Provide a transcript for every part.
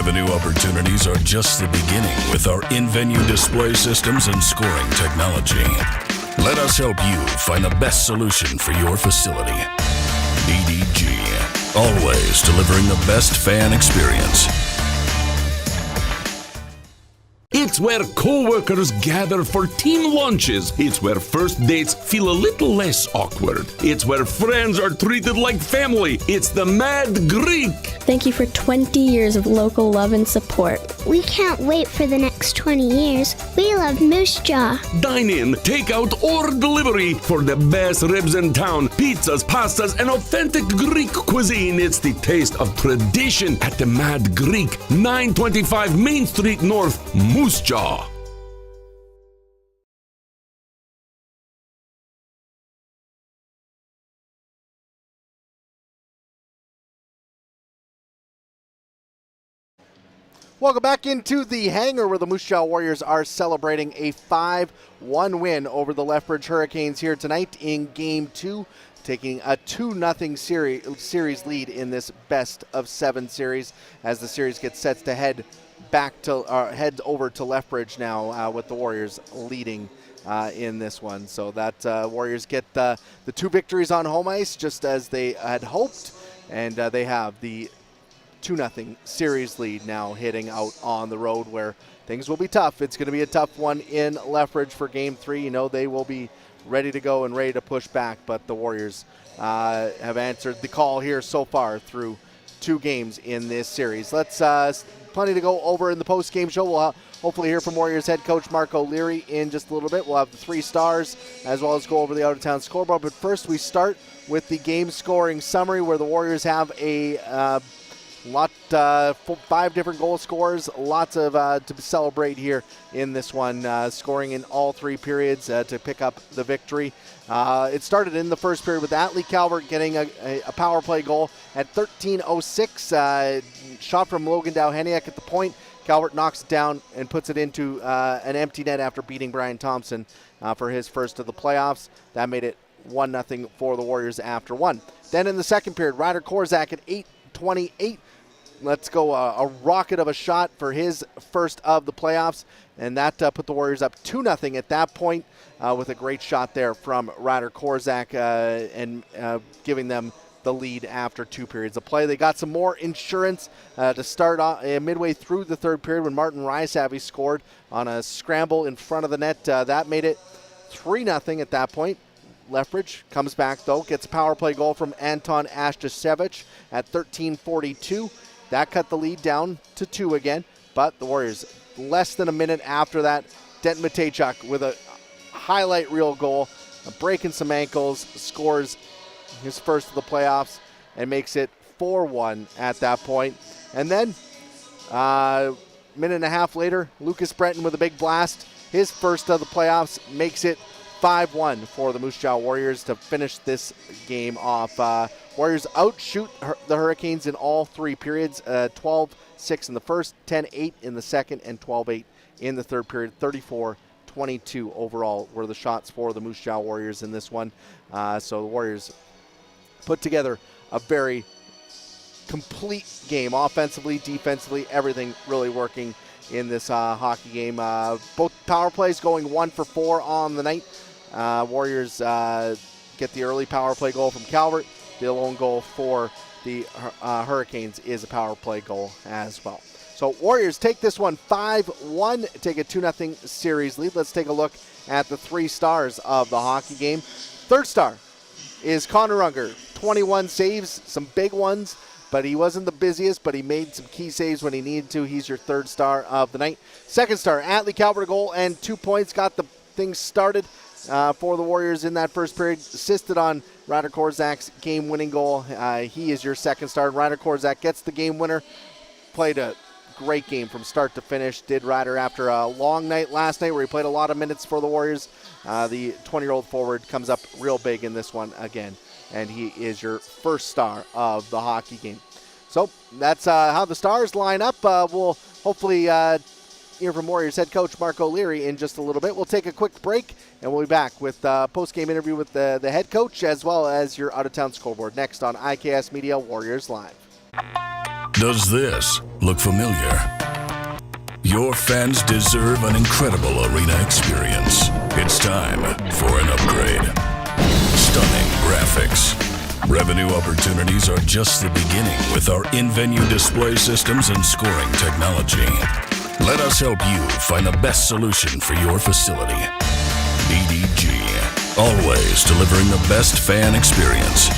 Revenue opportunities are just the beginning with our in-venue display systems and scoring technology. Let us help you find the best solution for your facility. EDG, always delivering the best fan experience. It's where co-workers gather for team lunches. It's where first dates feel a little less awkward. It's where friends are treated like family. It's the Mad Greek. Thank you for 20 years of local love and support. We can't wait for the next 20 years. We love Moose Jaw. Dine in, take out, or delivery for the best ribs in town. Pizzas, pastas, and authentic Greek cuisine. It's the taste of tradition at the Mad Greek, 925 Main Street North, Moose Jaw. Welcome back into the hangar where the Moose Jaw Warriors are celebrating a 5-1 win over the Lethbridge Hurricanes here tonight in Game 2, taking a 2-0 series lead in this best-of-7 series as the series gets set to head over to Lethbridge now with the Warriors leading in this one. So that Warriors get the 2 victories on home ice just as they had hoped, and they have the 2-0 series lead now heading out on the road where things will be tough. It's going to be a tough one in Lethbridge for Game 3. You know, they will be ready to go and ready to push back, but the Warriors have answered the call here so far through 2 games in this series. Let's plenty to go over in the post-game show. We'll hopefully hear from Warriors head coach Marc O'Leary in just a little bit. We'll have the 3 stars as well as go over the out-of-town scoreboard. But first we start with the game scoring summary where the Warriors have a 5 different goal scorers, lots of to celebrate here in this one, scoring in all 3 periods to pick up the victory. It started in the first period with Atlee Calvert getting a power play goal at 13:06. Shot from Logan Dowheniak at the point. Calvert knocks it down and puts it into an empty net after beating Brian Thompson for his first of the playoffs. That made it 1-0 for the Warriors after 1. Then in the second period, Ryder Korzak at 8:28. Let's go a rocket of a shot for his first of the playoffs, and that put the Warriors up 2-0 at that point with a great shot there from Ryder Korzak and giving them the lead after 2 periods of play. They got some more insurance to start midway through the third period when Martin Rysavy scored on a scramble in front of the net. That made it 3-0 at that point. Lethbridge comes back, though, gets a power play goal from Anton Ashtasevich at 13:42. That cut the lead down to 2 again, but the Warriors, less than a minute after that, Denton Matejchuk with a highlight reel goal, breaking some ankles, scores his first of the playoffs and makes it 4-1 at that point. And then, minute and a half later, Lucas Breton with a big blast, his first of the playoffs, makes it 5-1 for the Moose Jaw Warriors to finish this game off. Warriors outshoot the Hurricanes in all 3 periods, 12-6 in the first, 10-8 in the second, and 12-8 in the third period. 34-22 overall were the shots for the Moose Jaw Warriors in this one. So the Warriors put together a very complete game, offensively, defensively, everything really working in this hockey game. Both power plays going 1 for 4 on the night. Warriors get the early power play goal from Calvert. The lone goal for the Hurricanes is a power play goal as well. So Warriors take this one 5-1, take a 2-0 series lead. Let's take a look at the 3 stars of the hockey game. Third star is Connor Unger. 21 saves, some big ones, but he wasn't the busiest, but he made some key saves when he needed to. He's your 3rd star of the night. Second star, Atlee Calvert, a goal and 2 points, got the things started for the Warriors in that first period. Assisted on Ryder Korzak's game-winning goal. He is your 2nd star. Ryder Korzak gets the game winner. Played a great game from start to finish. Did Ryder after a long night last night where he played a lot of minutes for the Warriors. The 20-year-old forward comes up real big in this one again, and he is your 1st star of the hockey game. So that's how the stars line up. We'll hopefully hear from Warriors head coach Marc O'Leary in just a little bit. We'll take a quick break, and we'll be back with a post-game interview with the head coach as well as your out-of-town scoreboard next on IKS Media Warriors Live. Does this look familiar? Your fans deserve an incredible arena experience. It's time for an upgrade. Stunning graphics. Revenue opportunities are just the beginning with our in-venue display systems and scoring technology. Let us help you find the best solution for your facility. EDG, always delivering the best fan experience.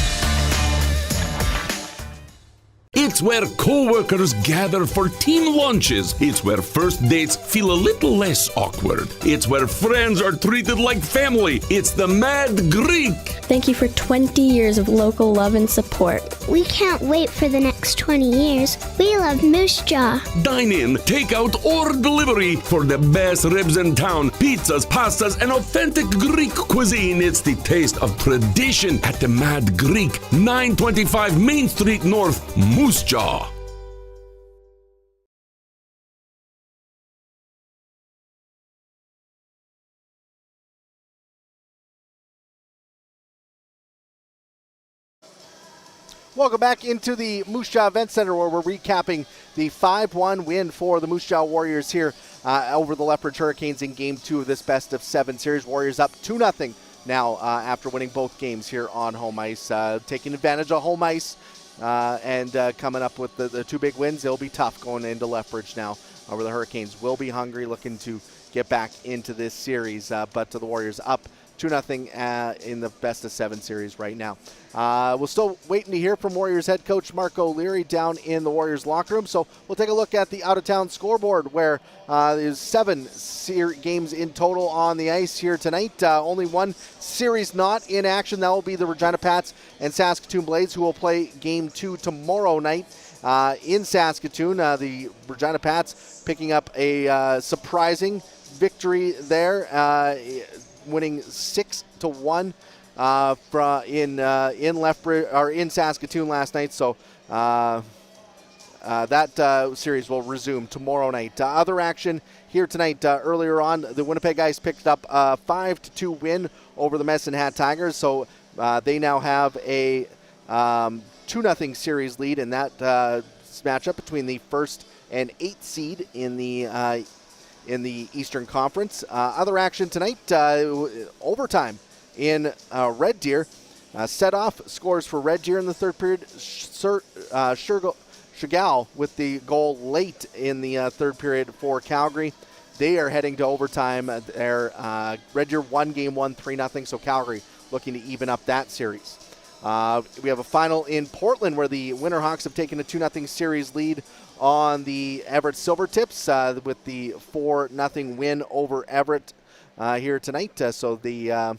It's where co-workers gather for team lunches. It's where first dates feel a little less awkward. It's where friends are treated like family. It's the Mad Greek. Thank you for 20 years of local love and support. We can't wait for the next 20 years. We love Moose Jaw. Dine in, take out, or delivery for the best ribs in town. Pizzas, pastas, and authentic Greek cuisine. It's the taste of tradition at the Mad Greek, 925 Main Street North, Moose Jaw. Welcome back into the Moose Jaw Event Center, where we're recapping the 5-1 win for the Moose Jaw Warriors here over the Lethbridge Hurricanes in Game 2 of this best-of-7 series. Warriors up 2-0 now after winning both games here on home ice. Taking advantage of home ice and coming up with the two big wins. It'll be tough going into Lethbridge now, where the Hurricanes will be hungry, looking to get back into this series. But the Warriors up 2-0 in the best-of-7 series right now. We're still waiting to hear from Warriors head coach Mark O'Leary down in the Warriors locker room. So we'll take a look at the out-of-town scoreboard, where there's 7 games in total on the ice here tonight. Only one series not in action. That will be the Regina Pats and Saskatoon Blades, who will play Game 2 tomorrow night in Saskatoon. The Regina Pats picking up a surprising victory there, winning 6-1 in Lethbridge or in Saskatoon last night. So that series will resume tomorrow night. Other action here tonight. Earlier on, the Winnipeg Ice picked up a 5-2 win over the Medicine Hat Tigers. So they now have a 2-0 series lead in that matchup between the 1st and 8th seed in the Eastern Conference. Other action tonight, overtime in Red Deer. Set off scores for Red Deer in the third period. Chagall with the goal late in the third period for Calgary. They are heading to overtime. Red Deer won Game 1 3-0, so Calgary looking to even up that series. We have a final in Portland, where the Winterhawks have taken a 2-0 series lead on the Everett Silvertips with the 4-0 win over Everett here tonight. So the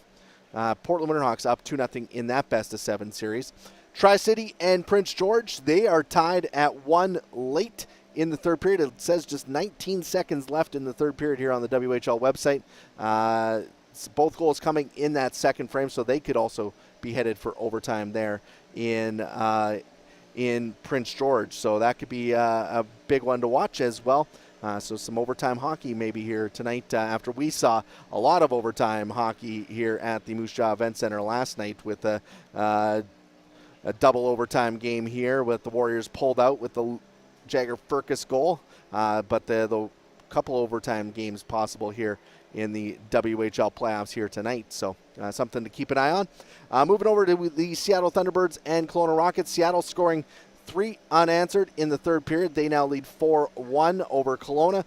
Portland Winterhawks up 2-0 in that best-of-7 series. Tri-City and Prince George, they are tied at 1 late in the third period. It says just 19 seconds left in the third period here on the WHL website. Both goals coming in that second frame, so they could also be headed for overtime there in Prince George. So that could be a big one to watch as well. So some overtime hockey maybe here tonight, after we saw a lot of overtime hockey here at the Moose Jaw Event Center last night with a double overtime game here with the Warriors pulled out with the Jagger Furcus goal. But the couple overtime games possible here in the WHL playoffs here tonight. So something to keep an eye on. Moving over to the Seattle Thunderbirds and Kelowna Rockets. Seattle scoring 3 unanswered in the third period. They now lead 4-1 over Kelowna.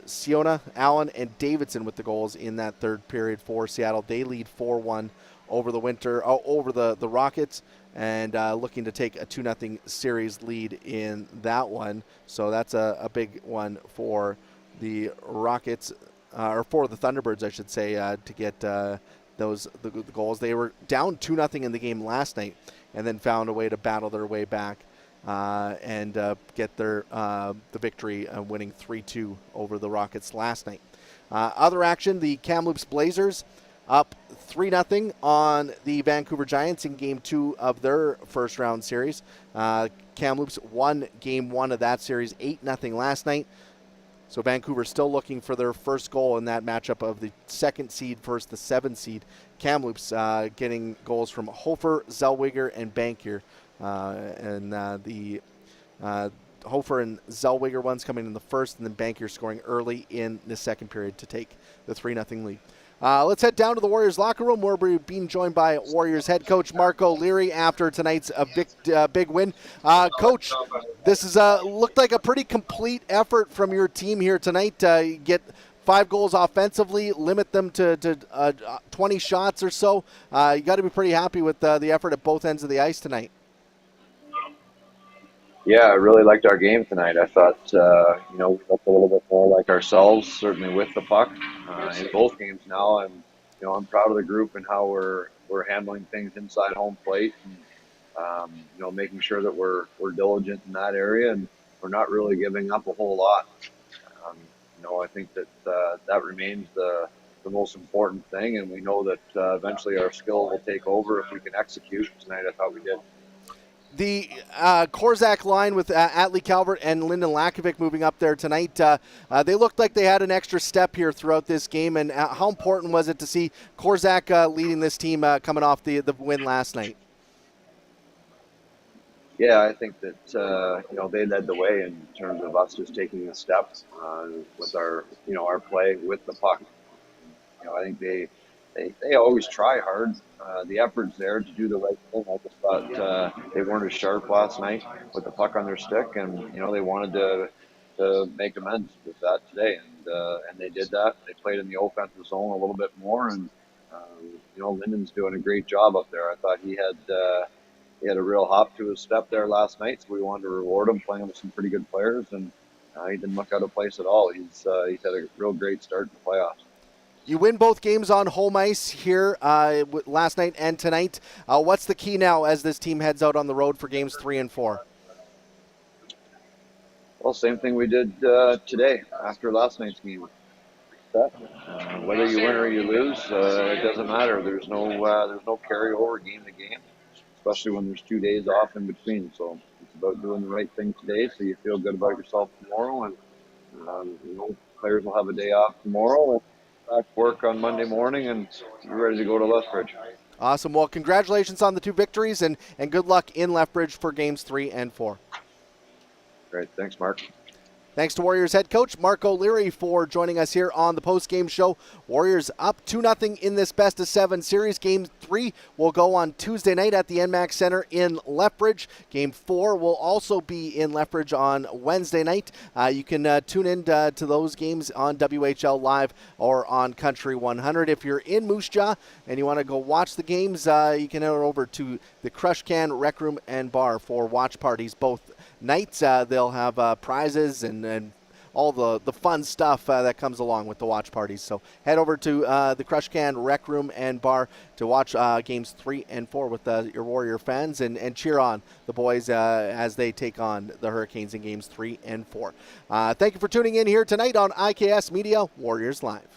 Siona, Allen, and Davidson with the goals in that third period for Seattle. They lead 4-1 over the Rockets, and looking to take a 2-0 series lead in that one. So that's a big one for the Rockets, or for the Thunderbirds, I should say, to get the goals. They were down 2-0 in the game last night, and then found a way to battle their way back and get the victory, winning 3-2 over the Rockets last night. Other action, the Kamloops Blazers up 3-0 on the Vancouver Giants in Game 2 of their first round series. Kamloops won Game 1 of that series 8-0 last night. So Vancouver still looking for their first goal in that matchup of the 2nd seed versus the 7th seed. Kamloops getting goals from Hofer, Zellweger, and Bankier. And the Hofer and Zellweger ones coming in the first, and then Bankier scoring early in the second period to take the 3-0 lead. Let's head down to the Warriors locker room where we're being joined by Warriors head coach Marc O'Leary after tonight's big win. Coach, this is looked like a pretty complete effort from your team here tonight. You get 5 goals offensively, limit them to 20 shots or so. You got to be pretty happy with the effort at both ends of the ice tonight. Yeah, I really liked our game tonight. I thought, we looked a little bit more like ourselves, certainly with the puck in both games now. I'm proud of the group and how we're handling things inside home plate, and making sure that we're diligent in that area, and we're not really giving up a whole lot. I think that remains the most important thing, and we know that eventually our skill will take over if we can execute. Tonight, I thought we did. The Korczak line with Atlee Calvert and Lyndon Lakovic moving up there tonight, they looked like they had an extra step here throughout this game. And how important was it to see Korczak leading this team coming off the win last night? Yeah, I think that they led the way in terms of us just taking a step with our play with the puck. I think they always try hard. The effort's there to do the right thing. I just thought they weren't as sharp last night with the puck on their stick, and they wanted to make amends with that today, and they did that. They played in the offensive zone a little bit more, and Lyndon's doing a great job up there. I thought he had a real hop to his step there last night, so we wanted to reward him playing with some pretty good players, and he didn't look out of place at all. He's had a real great start in the playoffs. You win both games on home ice here last night and tonight. What's the key now as this team heads out on the road for games 3 and 4? Well, same thing we did today after last night's game. Whether you win or you lose, it doesn't matter. There's no carryover game to game, especially when there's 2 days off in between. So it's about doing the right thing today so you feel good about yourself tomorrow, and players will have a day off tomorrow and back to work on Monday morning and be ready to go to Lethbridge. Awesome. Well, congratulations on the 2 victories, and good luck in Lethbridge for games 3 and 4. Great. Thanks, Mark. Thanks to Warriors head coach Marc O'Leary for joining us here on the post-game show. Warriors up 2-0 in this best-of-7 series. Game 3 will go on Tuesday night at the NMAX Center in Lethbridge. Game 4 will also be in Lethbridge on Wednesday night. You can tune in to those games on WHL Live or on Country 100. If you're in Moose Jaw and you want to go watch the games, you can head over to the Crush Can Rec Room and Bar for watch parties both nights. They'll have prizes and all the fun stuff that comes along with the watch parties. So head over to the Crush Can Rec Room and Bar to watch games 3 and 4 with your Warrior fans and cheer on the boys as they take on the Hurricanes in games 3 and 4. Thank you for tuning in here tonight on IKS Media Warriors Live.